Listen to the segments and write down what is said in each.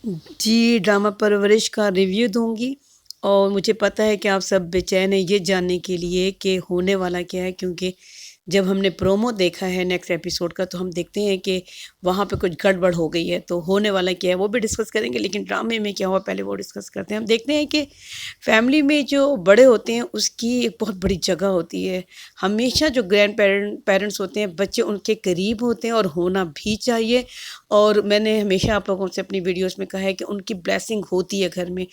जी, drama परवरिश का review दूँगी और मुझे पता है कि आप सब बेचैन हैं ये जानने के लिए कि होने वाला क्या है, क्योंकि जब हमने प्रोमो देखा है नेक्स्ट एपिसोड का तो हम देखते हैं कि वहाँ पे कुछ गड़बड़ हो गई है, तो होने वाला क्या है वो भी डिस्कस करेंगे, लेकिन ड्रामे में क्या हुआ पहले वो डिस्कस करते हैं। हम देखते हैं कि फैमिली में जो बड़े होते हैं उसकी एक बहुत बड़ी जगह होती है। हमेशा जो पेरेंट्स होते हैं बच्चे उनके करीब होते हैं और होना भी चाहिए। और मैंने हमेशा आप लोगों से अपनी वीडियोस में कहा है कि उनकी ब्लेसिंग होती है घर में।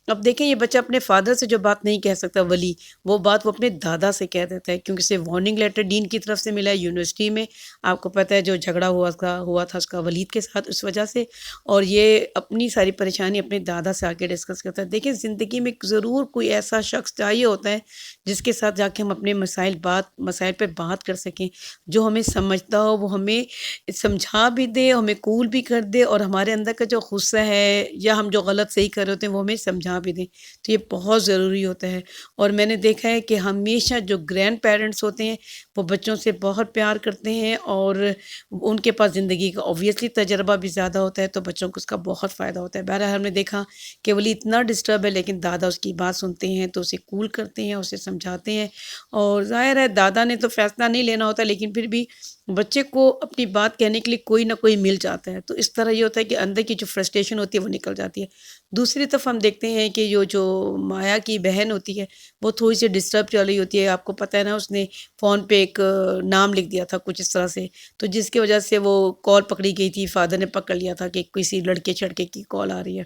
अब देखें, ये बच्चा अपने फादर से जो बात नहीं कह सकता वली, वो बात वो अपने दादा से कह देता है, क्योंकि उसे वार्निंग लेटर डीन की तरफ से मिला है यूनिवर्सिटी में। आपको पता है जो झगड़ा हुआ था उसका वलीद के साथ उस वजह से। और ये अपनी सारी परेशानी अपने दादा से आके डिस्कस करता है। देखिए, ज़िंदगी में ज़रूर कोई ऐसा शख्स चाहिए होता है जिसके साथ जाके हम अपने मसाइल पे बात कर सकें, जो हमें समझता हो, वो हमें समझा भी दे, हमें कूल भी कर दे, और हमारे अंदर का जो गुस्सा है या हम जो गलत सही कर रहे होते हैं वो हमें समझा भी दें। तो ये बहुत ज़रूरी होता है। और मैंने देखा है कि हमेशा जो ग्रैंड पेरेंट्स होते हैं वो बच्चों से बहुत प्यार करते हैं, और उनके पास ज़िंदगी का ऑब्वियसली तजर्बा भी ज़्यादा होता है, तो बच्चों को उसका बहुत फ़ायदा होता है। बहरहाल हमने देखा कि वली इतना डिस्टर्ब है लेकिन दादा उसकी बात सुनते हैं, तो उसे कूल करते हैं, उसे समझाते हैं। और ज़ाहिर है दादा ने तो फ़ैसला नहीं लेना होता, लेकिन फिर भी बच्चे को अपनी बात कहने के लिए कोई ना कोई मिल जाता है, तो इस तरह ये होता है कि अंदर की जो फ्रस्ट्रेशन होती है वो निकल जाती है। दूसरी तरफ हम देखते हैं कि जो माया की बहन होती है वो थोड़ी सी डिस्टर्ब चल रही होती है। आपको पता है ना, उसने फ़ोन पे एक नाम लिख दिया था कुछ इस तरह से, तो जिसकी वजह से वो कॉल पकड़ी गई थी, फादर ने पकड़ लिया था कि किसी लड़के छड़के की कॉल आ रही है।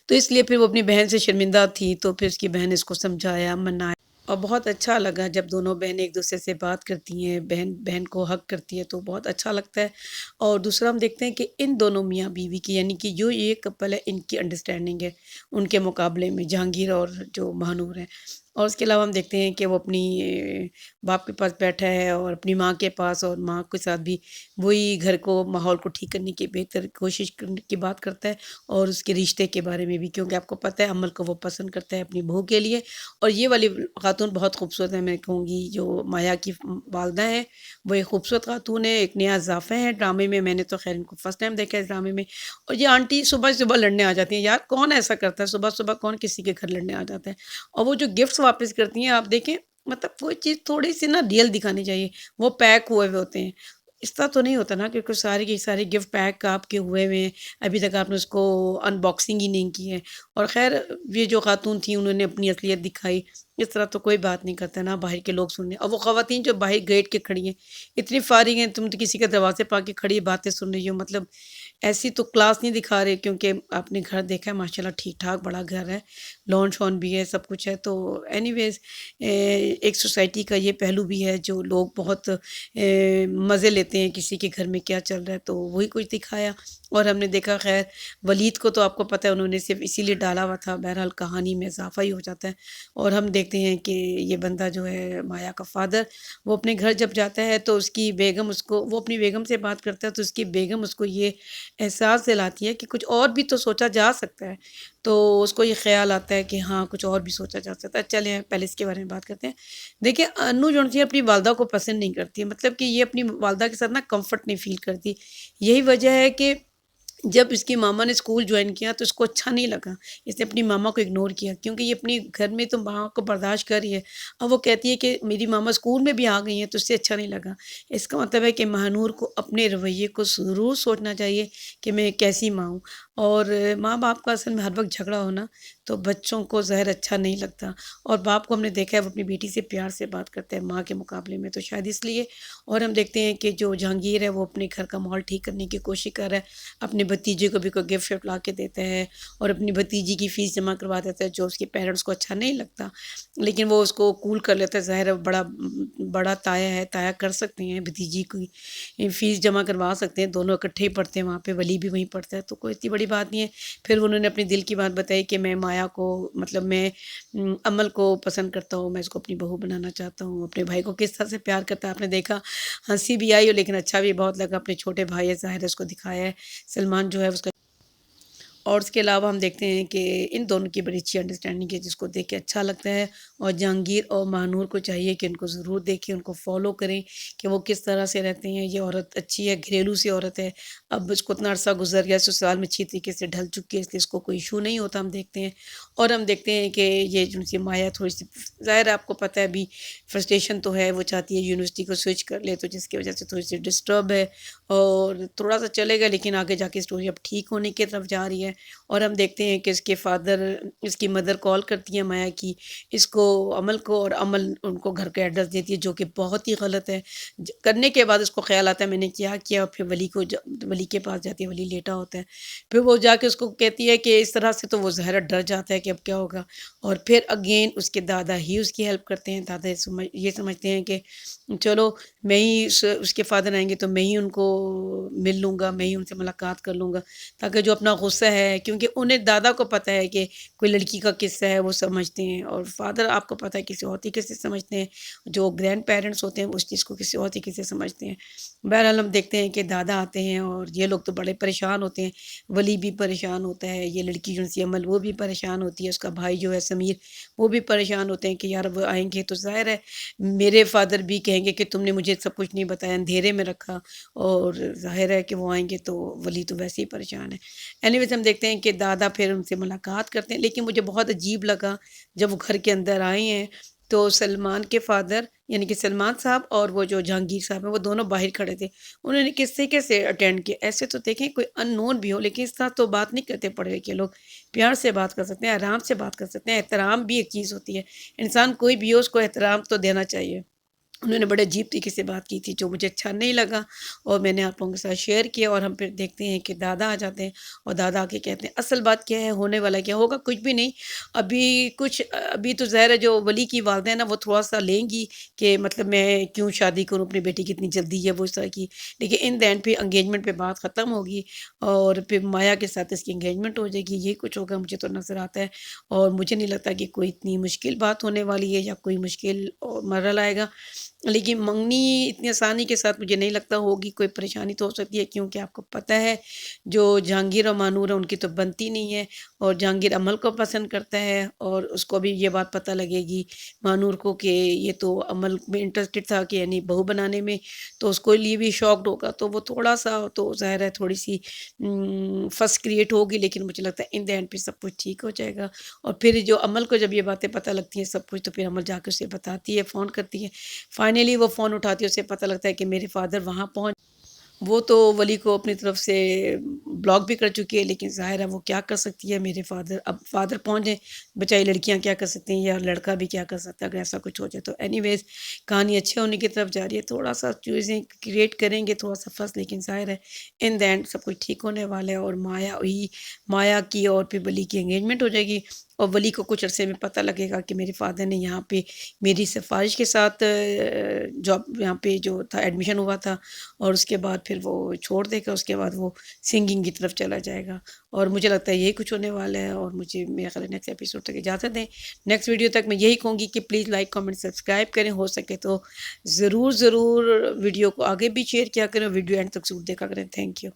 तो इसलिए फिर वो अपनी बहन से शर्मिंदा थी, तो फिर उसकी बहन ने इसको समझाया, मनाया, और बहुत अच्छा लगा जब दोनों बहनें एक-दूसरे से बात करती हैं, बहन बहन को हग करती है तो बहुत अच्छा लगता है। और दूसरा हम देखते हैं कि इन दोनों मियाँ-बीवी की, यानी कि जो ये कपल है, इनकी अंडरस्टैंडिंग है उनके मुकाबले में जहांगीर और जो महानूर हैं। और उसके अलावा हम देखते हैं कि वो अपनी बाप के पास बैठा है और अपनी माँ के पास, और माँ के साथ भी वही घर को, माहौल को ठीक करने की बेहतर कोशिश करने की बात करता है, और उसके रिश्ते के बारे में भी, क्योंकि आपको पता है अमल को वो पसंद करता है अपनी बहू के लिए। और ये वाली खातून बहुत खूबसूरत है, मैं कहूँगी जो माया की वालदा है वो एक खूबसूरत खातून है, एक नया इजाफा है ड्रामे में। मैंने तो खैर इनको फर्स्ट टाइम देखा है इस ड्रामे में। और ये आंटी सुबह सुबह लड़ने आ जाती हैं, यार कौन ऐसा करता है, सुबह सुबह कौन किसी के घर लड़ने आ जाता है। और वो जो गिफ्ट्स वापस करती हैं, आप देखें, मतलब कोई चीज़ थोड़ी सी ना रियल दिखानी चाहिए। वो पैक हुए हुए होते हैं, इस तरह तो नहीं होता ना कि कुछ सारे के सारे गिफ्ट पैक आपके हुए हुए हैं, अभी तक आपने उसको अनबॉक्सिंग ही नहीं की है। और ख़ैर, ये जो ख़ातून थी उन्होंने अपनी असलियत दिखाई। इस तरह तो कोई बात नहीं करता ना, बाहर के लोग सुन रहे हैं। और वो ख़वातीन जो बाहर गेट के खड़ी हैं, इतनी फ़ारिग हैं, तुम तो किसी के दरवाज़े पे आके खड़ी बातें सुन रही हो, मतलब ऐसी तो क्लास नहीं दिखा रहे, क्योंकि आपने घर देखा है माशाल्लाह ठीक-ठाक बड़ा घर है, लॉन-शॉन भी है, सब कुछ है। तो एनीवेज़, एक सोसाइटी का ये पहलू भी है जो लोग बहुत मज़े लेते हैं किसी के घर में क्या चल रहा है, तो वही कुछ दिखाया। और हमने देखा, खैर वलीद को तो आपको पता है उन्होंने सिर्फ़ इसीलिए डाला हुआ था, बहरहाल कहानी में इज़ाफ़ा ही हो जाता है। और हम देखते हैं कि ये बंदा जो है माया का फ़ादर, वो अपने घर जब जाता है तो उसकी बेगम उसको, वो अपनी बेगम से बात करता है तो उसकी बेगम उसको ये एहसास दिलाती है कि कुछ और भी तो सोचा जा सकता है। तो उसको ये ख़्याल आता है कि हाँ, कुछ और भी सोचा जा सकता है। चलें पहले इसके बारे में बात करते हैं। देखिए, अनु जो होती है अपनी वालदा को पसंद नहीं करती है, मतलब कि ये अपनी वालदा के साथ ना कम्फ़र्ट नहीं फ़ील करती। यही वजह है कि जब इसकी मामा ने स्कूल जॉइन किया तो इसको अच्छा नहीं लगा। इसने अपनी मामा को इग्नोर किया, क्योंकि ये अपने घर में तो माँ को बर्दाश्त कर रही है। अब वो कहती है कि मेरी मामा स्कूल में भी आ गई हैं तो इससे अच्छा नहीं लगा। इसका मतलब है कि महानूर को अपने रवैये को ज़रूर सोचना चाहिए कि मैं कैसी माँ हूँ। और माँ-बाप का असल में हर वक़्त झगड़ा हो ना, तो बच्चों को ज़ाहिर अच्छा नहीं लगता। और बाप को हमने देखा है वो अपनी बेटी से प्यार से बात करता है माँ के मुकाबले में, तो शायद इसलिए। और हम देखते हैं कि जो जहांगीर है वो अपने घर का माहौल ठीक करने की कोशिश कर रहा है। अपने भतीजे को भी कोई गिफ्ट शिफ्ट ला के देता है, और अपनी भतीजी की फ़ीस जमा करवा देता है, जो उसके पेरेंट्स को अच्छा नहीं लगता। लेकिन वो उसको कूल कर लेता है, ज़ाहिर है बड़ा बड़ा ताया है, ताया कर सकते हैं, भतीजी की फ़ीस जमा करवा सकते हैं, दोनों इकट्ठे ही पढ़ते हैं वहाँ पे, वली भी वहीं पढ़ता है, तो कोई इतनी बड़ी बात नहीं है। फिर उन्होंने अपने दिल की बात बताई कि मैं माया को, मतलब मैं अमल को पसंद करता हूँ, मैं इसको अपनी बहू बनाना चाहता हूँ। अपने भाई को किस तरह से प्यार करता है आपने देखा, हँसी भी आई, और लेकिन अच्छा भी बहुत लगा। अपने छोटे भाई है, ज़ाहिर है उसको दिखाया है। सलमान जो है उसका, اور اس کے علاوہ ہم دیکھتے ہیں کہ ان دونوں کی بڑی اچھی انڈرسٹینڈنگ ہے جس کو دیکھ کے اچھا لگتا ہے، اور جہانگیر اور ماہنور کو چاہیے کہ ان کو ضرور دیکھیں، ان کو فالو کریں کہ وہ کس طرح سے رہتے ہیں۔ یہ عورت اچھی ہے، گھریلو سی عورت ہے، اب اس کو اتنا عرصہ گزر گیا، سسرال میں اچھی طریقے سے ڈھل چکی ہے، اس لیے اس کو کوئی ایشو نہیں ہوتا ہم دیکھتے ہیں۔ اور ہم دیکھتے ہیں کہ یہ جو سی مایا تھوڑی سی ظاہر ہے، آپ کو پتہ ہے ابھی فرسٹریشن تو ہے، وہ چاہتی ہے یونیورسٹی کو سوئچ کر لے، تو جس کی وجہ سے تھوڑی سی ڈسٹرب ہے، اور تھوڑا سا چلے گا لیکن آگے جا کے اسٹوری اب ٹھیک ہونے کی طرف جا رہی ہے۔ اور ہم دیکھتے ہیں کہ اس کے فادر، اس کی مدر کال کرتی ہیں مایا کی، اس کو عمل کو، اور عمل ان کو گھر کا ایڈریس دیتی ہے جو کہ بہت ہی غلط ہے۔ کرنے کے بعد اس کو خیال آتا ہے میں نے کیا کیا، اور پھر ولی کے پاس جاتی ہے، ولی لیٹا ہوتا ہے، پھر وہ جا کے اس کو کہتی ہے کہ اس طرح سے، تو وہ ظاہرہ ڈر جاتا ہے کہ اب کیا ہوگا، اور پھر اگین اس کے دادا ہی اس کی ہیلپ کرتے ہیں۔ دادا یہ سمجھتے ہیں کہ چلو میں ہی اس کے فادر آئیں گے تو میں ہی ان کو مل لوں گا، میں ہی ان سے ملاقات کر لوں گا، تاکہ جو اپنا غصہ ہے، کیونکہ انہیں دادا کو پتہ ہے کہ کوئی لڑکی کا قصہ ہے وہ سمجھتے ہیں، اور فادر آپ کو پتہ ہے کسی اور طریقے سے سمجھتے ہیں، جو گرینڈ پیرنٹس ہوتے ہیں اس چیز کو کسی اور طریقے سے سمجھتے ہیں۔ بہرحال ہم دیکھتے ہیں کہ دادا آتے ہیں اور یہ لوگ تو بڑے پریشان ہوتے ہیں، ولی بھی پریشان ہوتا ہے، یہ لڑکی جو سی عمل وہ بھی پریشان ہوتی ہے، اس کا بھائی جو ہے سمیر وہ بھی پریشان ہوتے ہیں کہ یار وہ آئیں گے تو ظاہر ہے میرے فادر بھی کہیں گے کہ تم نے مجھے سب کچھ نہیں بتایا، اندھیرے میں رکھا، اور ظاہر ہے کہ وہ آئیں گے تو ولی تو ویسے ہی پریشان ہے۔ اینی ویز ہم دیکھتے ہیں کہ دادا پھر ان سے ملاقات کرتے ہیں، لیکن مجھے بہت عجیب لگا جب وہ گھر کے اندر آئے ہیں تو سلمان کے فادر یعنی کہ سلمان صاحب اور وہ جو جہانگیر صاحب ہیں وہ دونوں باہر کھڑے تھے، انہوں نے کس طریقے سے اٹینڈ کیا۔ ایسے تو دیکھیں کوئی ان نون بھی ہو لیکن اس طرح تو بات نہیں کرتے، پڑھے لکھے لوگ پیار سے بات کر سکتے ہیں، آرام سے بات کر سکتے ہیں، احترام بھی ایک چیز ہوتی ہے، انسان کوئی بھی ہو اس کو احترام تو دینا چاہیے۔ انہوں نے بڑے عجیب طریقے سے بات کی تھی جو مجھے اچھا نہیں لگا، اور میں نے آپ لوگوں کے ساتھ شیئر کیا۔ اور ہم پھر دیکھتے ہیں کہ دادا آ جاتے ہیں، اور دادا آ کے کہتے ہیں اصل بات کیا ہے، ہونے والا کیا ہوگا، کچھ بھی نہیں، ابھی تو ظاہر ہے جو ولی کی والدہ وہ تھوڑا سا لیں گی کہ مطلب میں کیوں شادی کروں، اپنی بیٹی کی اتنی جلدی ہے وہ اس طرح کی، لیکن ان دا اینڈ پھر انگیجمنٹ پہ بات ختم ہوگی، اور پھر مایا کے ساتھ اس کی انگیجمنٹ ہو جائے گی، یہ کچھ ہوگا مجھے تو نظر آتا ہے۔ اور مجھے نہیں لگتا کہ کوئی اتنی مشکل بات ہونے والی ہے یا کوئی مشکل مرحلہ آئے گا، لیکن منگنی اتنی آسانی کے ساتھ مجھے نہیں لگتا ہوگی، کوئی پریشانی تو ہو سکتی ہے، کیونکہ آپ کو پتہ ہے جو جہانگیر اور مانور ہیں ان کی تو بنتی نہیں ہے، اور جہانگیر عمل کو پسند کرتا ہے، اور اس کو بھی یہ بات پتہ لگے گی مانور کو کہ یہ تو عمل میں انٹرسٹڈ تھا کہ یعنی بہو بنانے میں، تو اس کو لیے بھی شوکڈ ہوگا، تو وہ تھوڑا سا تو ظاہر ہے تھوڑی سی فس کریٹ ہوگی، لیکن مجھے لگتا ہے ان دا اینڈ پہ سب کچھ ٹھیک ہو جائے گا۔ اور پھر جو عمل کو جب یہ باتیں پتہ لگتی ہیں سب کچھ، تو پھر عمل جا کے اسے بتاتی ہے، فون کرتی ہے، فائنلی وہ فون اٹھاتی ہے، اسے پتہ لگتا ہے کہ میرے فادر وہاں پہنچ، وہ تو ولی کو اپنی طرف سے بلاک بھی کر چکی ہے، لیکن ظاہر ہے وہ کیا کر سکتی ہے، میرے فادر اب فادر پہنچ جائیں، بچائی لڑکیاں کیا کر سکتی ہیں یا لڑکا بھی کیا کر سکتا ہے اگر ایسا کچھ ہو جائے تو۔ اینی ویز کہانی اچھے ہونے کی طرف جا رہی ہے، تھوڑا سا چیزیں کریٹ کریں گے تھوڑا سا فس، لیکن ظاہر ہے ان دا اینڈ سب کچھ ٹھیک ہونے والا ہے، اور مایا کی اور پھر ولی کی انگیجمنٹ ہو جائے گی، اور ولی کو کچھ عرصے میں پتہ لگے گا کہ میرے فادر نے یہاں پہ میری سفارش کے ساتھ جاب یہاں پہ جو تھا ایڈمیشن ہوا تھا، اور اس کے بعد پھر وہ چھوڑ دے گا، اس کے بعد وہ سنگنگ کی طرف چلا جائے گا، اور مجھے لگتا ہے یہی کچھ ہونے والا ہے۔ اور مجھے میرا خیال ہے نیکسٹ ایپیسوڈ تک اجازت دیں، نیکسٹ ویڈیو تک میں یہی کہوں گی کہ پلیز لائک کامنٹ سبسکرائب کریں، ہو سکے تو ضرور ویڈیو کو آگے بھی شیئر کیا کریں، ویڈیو اینڈ تک ضرور دیکھا کریں۔ Thank you.